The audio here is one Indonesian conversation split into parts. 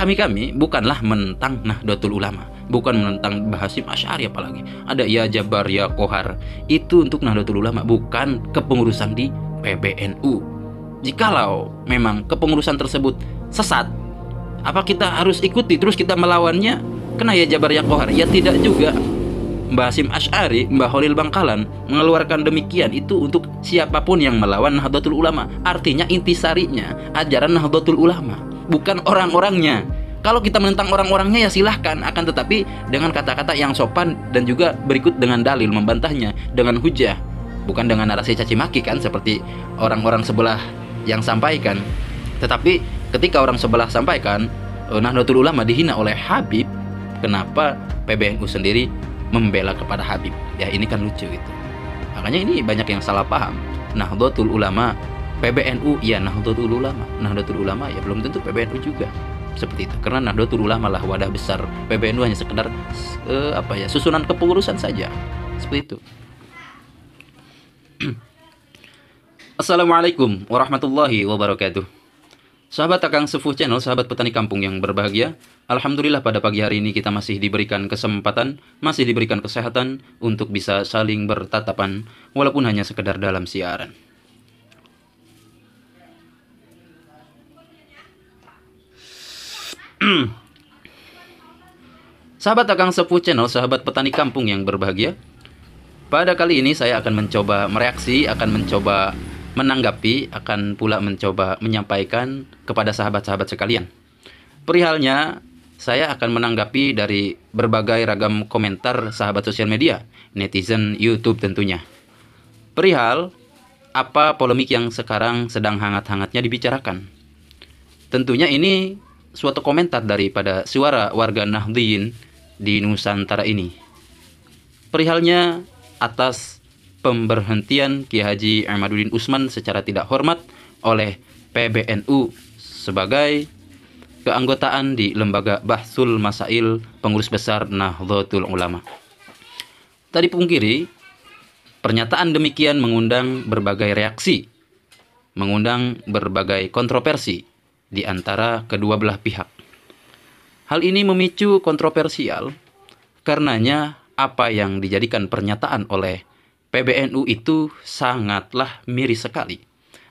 kami bukanlah menentang Nahdlatul Ulama, bukan menentang Bahasim Asy'ari apalagi. Ada ya Jabar, ya Kohar. Itu untuk Nahdlatul Ulama, bukan kepengurusan di PBNU. Jikalau memang kepengurusan tersebut sesat, apa kita harus ikuti terus kita melawannya? Kena ya Jabar, ya Kohar? Ya tidak juga. Mbah Hasyim Asy'ari, Mbah Khalil Bangkalan mengeluarkan demikian itu untuk siapapun yang melawan Nahdlatul Ulama. Artinya intisarinya ajaran Nahdlatul Ulama, bukan orang-orangnya. Kalau kita menentang orang-orangnya ya silahkan, akan tetapi dengan kata-kata yang sopan dan juga berikut dengan dalil membantahnya dengan hujah, bukan dengan narasi caci maki kan seperti orang-orang sebelah yang sampaikan. Tetapi ketika orang sebelah sampaikan Nahdlatul Ulama dihina oleh Habib, kenapa PBNU sendiri membela kepada Habib? Ya ini kan lucu gitu. Makanya ini banyak yang salah paham. Nahdlatul Ulama, PBNU ya Nahdlatul Ulama. Nahdlatul Ulama ya belum tentu PBNU juga. Seperti itu. Karena Nahdlatul Ulama lah wadah besar. PBNU hanya sekedar susunan kepengurusan saja. Seperti itu. Assalamualaikum warahmatullahi wabarakatuh. Sahabat Akang Sepuh Channel, sahabat petani kampung yang berbahagia, alhamdulillah pada pagi hari ini kita masih diberikan kesempatan, masih diberikan kesehatan untuk bisa saling bertatapan, walaupun hanya sekedar dalam siaran. Sahabat Akang Sepuh Channel, sahabat petani kampung yang berbahagia, pada kali ini saya akan mencoba mereaksi, akan mencoba menanggapi, akan pula mencoba menyampaikan kepada sahabat-sahabat sekalian. Perihalnya, saya akan menanggapi dari berbagai ragam komentar sahabat sosial media, netizen YouTube tentunya. Perihal apa polemik yang sekarang sedang hangat-hangatnya dibicarakan. Tentunya ini suatu komentar daripada suara warga Nahdliyin di Nusantara ini. Perihalnya atas pemberhentian Kiai Haji Imaduddin Utsman secara tidak hormat oleh PBNU sebagai keanggotaan di Lembaga Bahsul Masail Pengurus Besar Nahdlatul Ulama. Tadi pungkiri, pernyataan demikian mengundang berbagai reaksi, mengundang berbagai kontroversi di antara kedua belah pihak. Hal ini memicu kontroversial karenanya apa yang dijadikan pernyataan oleh PBNU itu sangatlah miris sekali.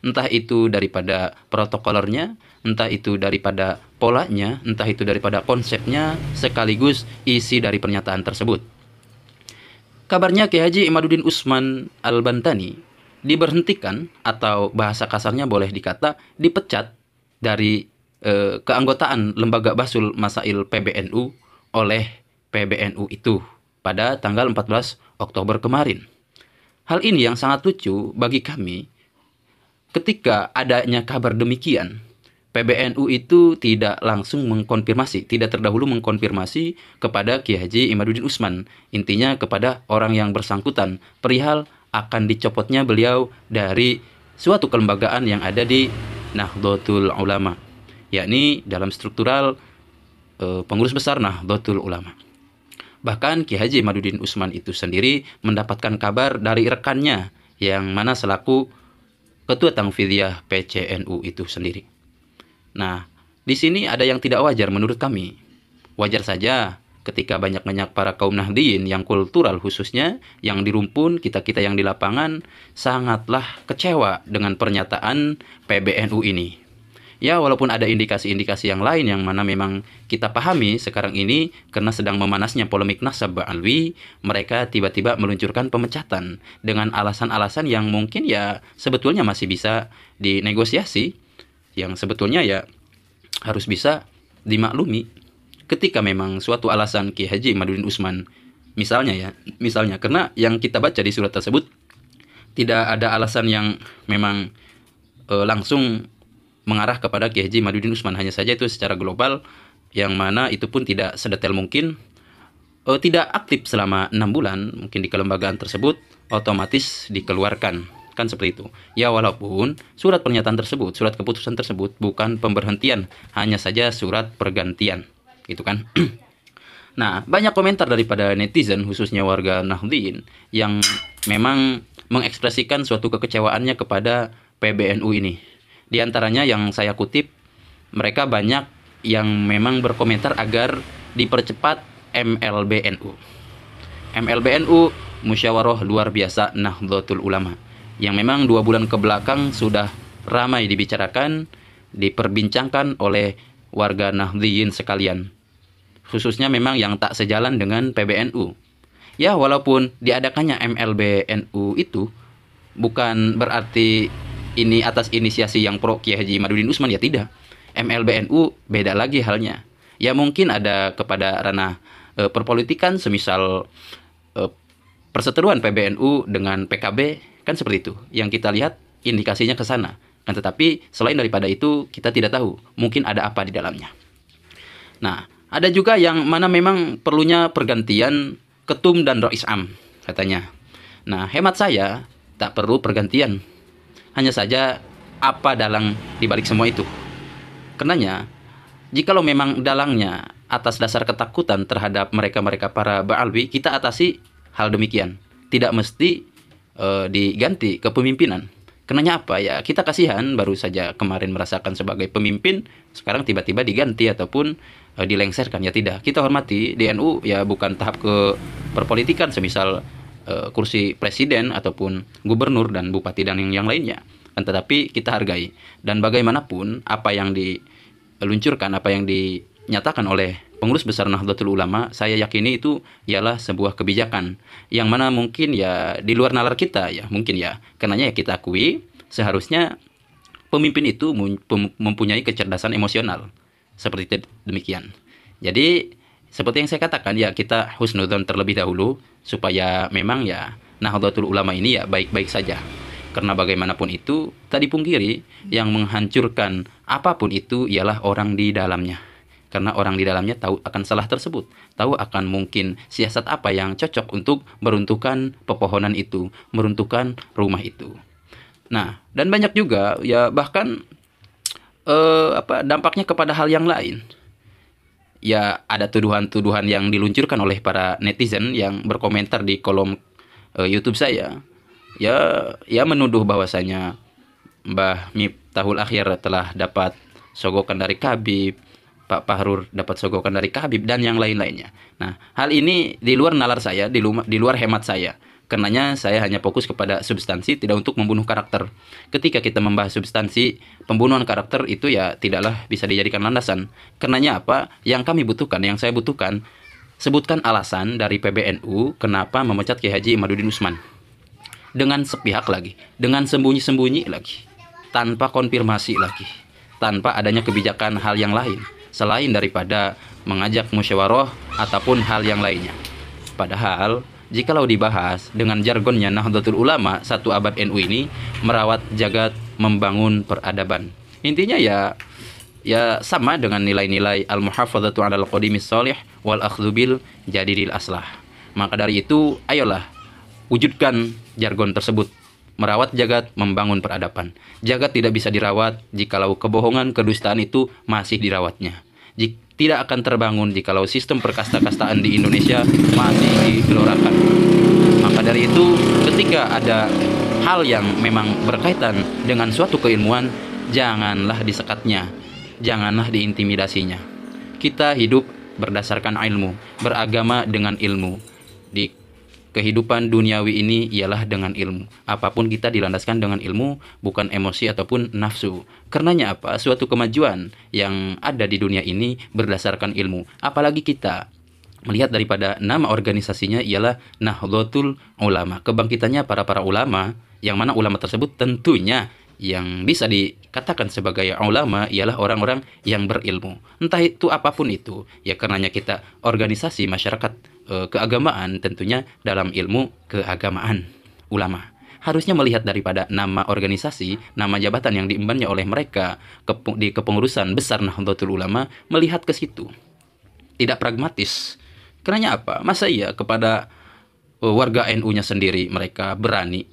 Entah itu daripada protokolernya, entah itu daripada polanya, entah itu daripada konsepnya, sekaligus isi dari pernyataan tersebut. Kabarnya Kiai Haji Imaduddin Utsman Al-Bantani diberhentikan atau bahasa kasarnya boleh dikata dipecat dari keanggotaan Lembaga Bahsul Masail PBNU oleh PBNU itu pada tanggal 14 Oktober kemarin. Hal ini yang sangat lucu bagi kami. Ketika adanya kabar demikian, PBNU itu tidak langsung mengkonfirmasi, tidak terdahulu mengkonfirmasi kepada Kiai Haji Imaduddin Utsman. Intinya kepada orang yang bersangkutan perihal akan dicopotnya beliau dari suatu kelembagaan yang ada di Nahdlatul Ulama, yakni dalam struktural pengurus besar Nahdlatul Ulama. Bahkan Kiai Haji Imaduddin Utsman itu sendiri mendapatkan kabar dari rekannya yang mana selaku Ketua Tanfidiyah PCNU itu sendiri. Nah, di sini ada yang tidak wajar menurut kami. Wajar saja ketika banyak-banyak para kaum Nahdliyin yang kultural khususnya, yang di rumpun, kita-kita yang di lapangan, sangatlah kecewa dengan pernyataan PBNU ini. Ya, walaupun ada indikasi-indikasi yang lain yang mana memang kita pahami sekarang ini karena sedang memanasnya polemik Nasab Ba'alwi, mereka tiba-tiba meluncurkan pemecatan dengan alasan-alasan yang mungkin ya sebetulnya masih bisa dinegosiasi, yang sebetulnya ya harus bisa dimaklumi. Ketika memang suatu alasan Kiai Haji Imaduddin Utsman, misalnya karena yang kita baca di surat tersebut tidak ada alasan yang memang langsung mengarah kepada Kiai Haji Imaduddin Utsman, hanya saja itu secara global, yang mana itu pun tidak sedetail mungkin, tidak aktif selama 6 bulan mungkin di kelembagaan tersebut, otomatis dikeluarkan, kan seperti itu. Ya, walaupun surat pernyataan tersebut, surat keputusan tersebut bukan pemberhentian, hanya saja surat pergantian, gitu kan. Nah, banyak komentar daripada netizen khususnya warga Nahdliyin yang memang mengekspresikan suatu kekecewaannya kepada PBNU ini. Di antaranya yang saya kutip, mereka banyak yang memang berkomentar agar dipercepat MLBNU. MLBNU, Musyawarah Luar Biasa Nahdlatul Ulama, yang memang 2 bulan ke belakang sudah ramai dibicarakan, diperbincangkan oleh warga Nahdliyin sekalian, khususnya memang yang tak sejalan dengan PBNU. Ya, walaupun diadakannya MLBNU itu bukan berarti ini atas inisiasi yang pro Kiai Haji Imaduddin Utsman, ya tidak. MLBNU beda lagi halnya. Ya mungkin ada kepada ranah perpolitikan, semisal perseteruan PBNU dengan PKB, kan seperti itu. Yang kita lihat indikasinya ke sana. Kan tetapi selain daripada itu kita tidak tahu mungkin ada apa di dalamnya. Nah, ada juga yang mana memang perlunya pergantian ketum dan rois am katanya. Nah, hemat saya tak perlu pergantian. Hanya saja apa dalang dibalik semua itu. Karenanya, jikalau memang dalangnya atas dasar ketakutan terhadap mereka-mereka para ba'alwi, kita atasi hal demikian. Tidak mesti diganti kepemimpinan. Karenanya apa ya? Kita kasihan baru saja kemarin merasakan sebagai pemimpin, sekarang tiba-tiba diganti ataupun dilengserkan, ya tidak. Kita hormati di NU, ya bukan tahap ke perpolitikan semisal kursi presiden ataupun gubernur dan bupati dan yang lainnya. Kan tetapi kita hargai, dan bagaimanapun apa yang diluncurkan, apa yang dinyatakan oleh pengurus besar Nahdlatul Ulama, saya yakini itu ialah sebuah kebijakan yang mana mungkin ya di luar nalar kita, ya mungkin ya. Karenanya ya kita akui seharusnya pemimpin itu mempunyai kecerdasan emosional seperti demikian. Jadi seperti yang saya katakan, ya kita husnudzon terlebih dahulu supaya memang ya Nahdlatul Ulama ini ya baik-baik saja. Karena bagaimanapun itu, tak dipungkiri yang menghancurkan apapun itu ialah orang di dalamnya. Karena orang di dalamnya tahu akan salah tersebut, tahu akan mungkin siasat apa yang cocok untuk meruntuhkan pepohonan itu, meruntuhkan rumah itu. Nah, dan banyak juga ya bahkan dampaknya kepada hal yang lain. Ya ada tuduhan-tuduhan yang diluncurkan oleh para netizen yang berkomentar di kolom YouTube saya. Ya menuduh bahwasanya Mbah Miftahul Akhyar telah dapat sogokan dari Khabib, Pak Fahrur dapat sogokan dari Khabib, dan yang lain-lainnya. Nah, hal ini di luar nalar saya, di luar hemat saya. Karenanya saya hanya fokus kepada substansi, tidak untuk membunuh karakter. Ketika kita membahas substansi, pembunuhan karakter itu ya tidaklah bisa dijadikan landasan. Karenanya apa? Yang kami butuhkan, yang saya butuhkan, sebutkan alasan dari PBNU kenapa memecat Kiai Haji Imaduddin Utsman. Dengan sepihak lagi, dengan sembunyi-sembunyi lagi, tanpa konfirmasi lagi, tanpa adanya kebijakan hal yang lain selain daripada mengajak musyawarah ataupun hal yang lainnya. Padahal jikalau dibahas dengan jargonnya Nahdlatul Ulama, 1 abad NU ini merawat jagat, membangun peradaban. Intinya ya sama dengan nilai-nilai al-muhafadzatu 'alal qadimis shalih wal akhdhu bil jadidil aslah. Maka dari itu, ayolah wujudkan jargon tersebut. Merawat jagat, membangun peradaban. Jagat tidak bisa dirawat jikalau kebohongan, kedustaan itu masih dirawatnya. Tidak akan terbangun jikalau sistem perkasta-kastaan di Indonesia masih digelorakan. Maka dari itu, ketika ada hal yang memang berkaitan dengan suatu keilmuan, janganlah disekatnya, janganlah diintimidasinya. Kita hidup berdasarkan ilmu, beragama dengan ilmu. Di kehidupan duniawi ini ialah dengan ilmu. Apapun kita dilandaskan dengan ilmu, bukan emosi ataupun nafsu. Karenanya apa? Suatu kemajuan yang ada di dunia ini berdasarkan ilmu. Apalagi kita melihat daripada nama organisasinya ialah Nahdlatul Ulama. Kebangkitannya para ulama, yang mana ulama tersebut tentunya yang bisa dikatakan sebagai ulama ialah orang-orang yang berilmu. Entah itu apapun itu. Ya karenanya kita organisasi masyarakat keagamaan tentunya dalam ilmu keagamaan ulama. Harusnya melihat daripada nama organisasi, nama jabatan yang diembannya oleh mereka di kepengurusan besar Nahdlatul Ulama, melihat ke situ. Tidak pragmatis. Karenanya apa? Masa iya kepada warga NU-nya sendiri mereka berani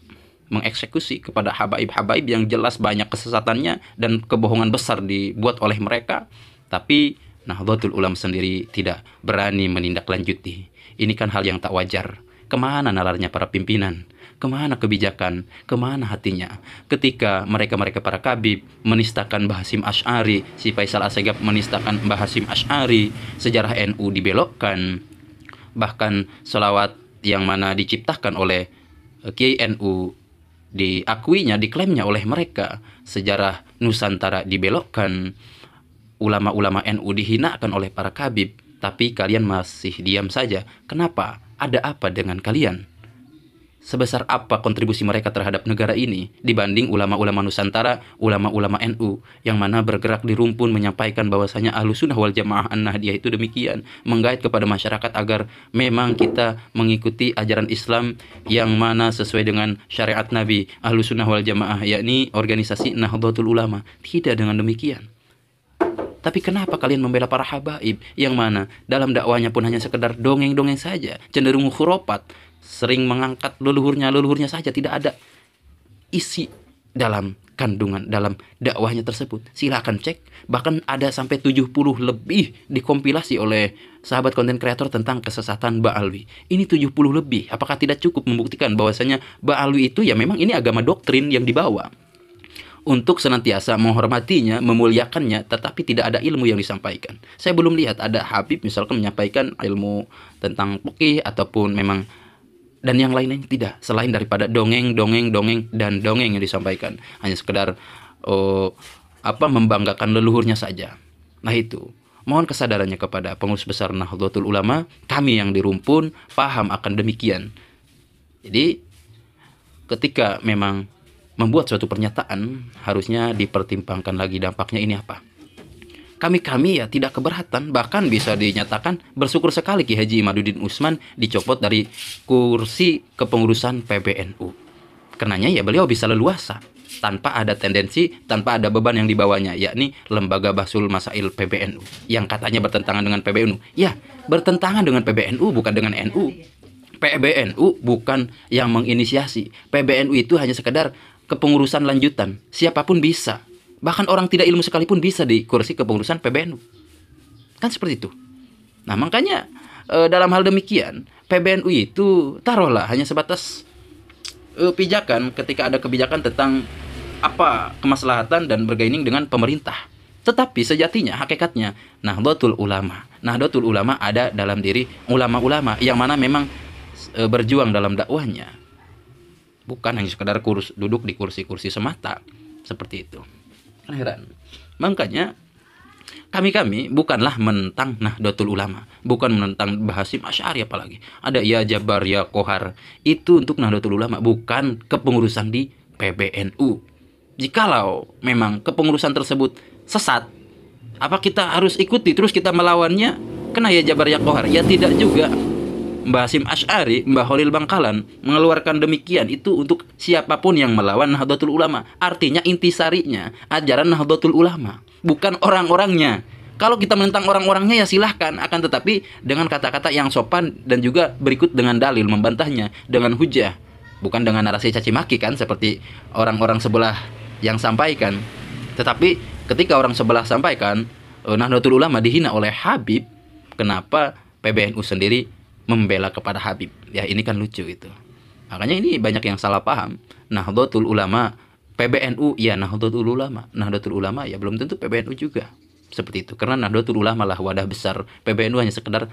mengeksekusi kepada habaib-habaib yang jelas banyak kesesatannya dan kebohongan besar dibuat oleh mereka, tapi Nahdlatul Ulama sendiri tidak berani menindaklanjuti. Ini kan hal yang tak wajar. Kemana nalarnya para pimpinan? Kemana kebijakan? Kemana hatinya? Ketika mereka-mereka para kabib menistakan Mbah Hasyim Asy'ari, si Faisal Assegaf menistakan Mbah Hasyim Asy'ari, sejarah NU dibelokkan, bahkan selawat yang mana diciptakan oleh Kiai NU diakuinya, diklaimnya oleh mereka, sejarah Nusantara dibelokkan, ulama-ulama NU dihinakan oleh para kabib, tapi kalian masih diam saja. Kenapa? Ada apa dengan kalian? Sebesar apa kontribusi mereka terhadap negara ini dibanding ulama-ulama Nusantara, ulama-ulama NU yang mana bergerak di rumpun menyampaikan bahwasanya Ahlussunnah wal Jamaah An-Nahdiyah itu demikian, menggait kepada masyarakat agar memang kita mengikuti ajaran Islam yang mana sesuai dengan syariat Nabi. Ahlussunnah wal Jamaah yakni organisasi Nahdlatul Ulama. Tidak dengan demikian. Tapi kenapa kalian membela para habaib yang mana dalam dakwanya pun hanya sekedar dongeng-dongeng saja, cenderung khurafat, sering mengangkat leluhurnya saja, tidak ada isi dalam kandungan dalam dakwahnya tersebut. Silakan cek, bahkan ada sampai 70 lebih dikompilasi oleh sahabat konten kreator tentang kesesatan Ba'alwi. Ini 70 lebih. Apakah tidak cukup membuktikan bahwasanya Ba'alwi itu ya memang ini agama doktrin yang dibawa untuk senantiasa menghormatinya, memuliakannya, tetapi tidak ada ilmu yang disampaikan. Saya belum lihat ada habib misalkan menyampaikan ilmu tentang fikih ataupun memang dan yang lain-lain, tidak, selain daripada dongeng dan dongeng yang disampaikan, hanya sekedar membanggakan leluhurnya saja. Nah itu, mohon kesadarannya kepada pengurus besar Nahdlatul Ulama, kami yang di rumpun paham akan demikian. Jadi ketika memang membuat suatu pernyataan, harusnya dipertimbangkan lagi dampaknya ini apa. Kami ya tidak keberatan, bahkan bisa dinyatakan bersyukur sekali Ki Haji Imaduddin Usman dicopot dari kursi kepengurusan PBNU. Karenanya ya beliau bisa leluasa, tanpa ada tendensi, tanpa ada beban yang dibawanya, yakni Lembaga Bahsul Masail PBNU, yang katanya bertentangan dengan PBNU. Ya, bertentangan dengan PBNU, bukan dengan NU. PBNU bukan yang menginisiasi. PBNU itu hanya sekedar kepengurusan lanjutan. Siapapun bisa. Bahkan orang tidak ilmu sekalipun bisa di kursi kepengurusan PBNU. Kan seperti itu. Nah makanya dalam hal demikian, PBNU itu taruhlah hanya sebatas pijakan ketika ada kebijakan tentang apa kemaslahatan dan bergaining dengan pemerintah. Tetapi sejatinya, hakikatnya, Nahdlatul Ulama ada dalam diri ulama-ulama yang mana memang berjuang dalam dakwahnya. Bukan hanya sekedar duduk di kursi-kursi semata. Seperti itu. Kan heran. Makanya kami bukanlah menentang Nahdlatul Ulama, bukan menentang Mbah Hasyim Asy'ari apalagi. Ada ya Jabar, ya Kohar. Itu untuk Nahdlatul Ulama, bukan kepengurusan di PBNU. Jikalau memang kepengurusan tersebut sesat, apa kita harus ikuti terus kita melawannya? Kena ya Jabar, ya Kohar? Ya tidak juga. Mbah Hasyim Asy'ari, Mbah Khalil Bangkalan mengeluarkan demikian itu untuk siapapun yang melawan Nahdlatul Ulama. Artinya intisarinya ajaran Nahdlatul Ulama, bukan orang-orangnya. Kalau kita menentang orang-orangnya ya silahkan, akan tetapi dengan kata-kata yang sopan dan juga berikut dengan dalil membantahnya dengan hujah, bukan dengan narasi caci maki kan seperti orang-orang sebelah yang sampaikan. Tetapi ketika orang sebelah sampaikan Nahdlatul Ulama dihina oleh Habib, kenapa PBNU sendiri membela kepada Habib? Ya ini kan lucu itu. Makanya ini banyak yang salah paham. Nahdlatul Ulama, PBNU ya Nahdlatul Ulama. Nahdlatul Ulama ya belum tentu PBNU juga. Seperti itu. Karena Nahdlatul Ulama lah wadah besar. PBNU hanya sekedar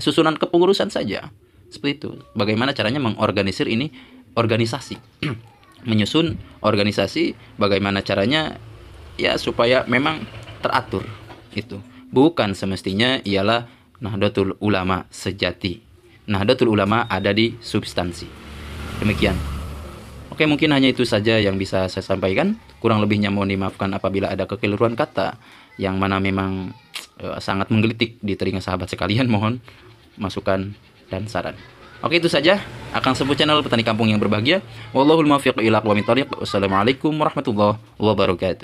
susunan kepengurusan saja. Seperti itu. Bagaimana caranya mengorganisir ini organisasi. Menyusun organisasi, bagaimana caranya ya supaya memang teratur. Itu. Bukan semestinya ialah Nahdlatul Ulama sejati. Nahdlatul Ulama ada di substansi. Demikian. Oke, mungkin hanya itu saja yang bisa saya sampaikan. Kurang lebihnya mohon dimaafkan apabila ada kekeliruan kata yang mana memang sangat menggelitik di telinga sahabat sekalian. Mohon masukan dan saran. Oke, itu saja. Akan sebut channel Petani Kampung yang berbahagia. Wallahul muwaffiq ila aqwamit thoriq. Wassalamualaikum warahmatullahi wabarakatuh.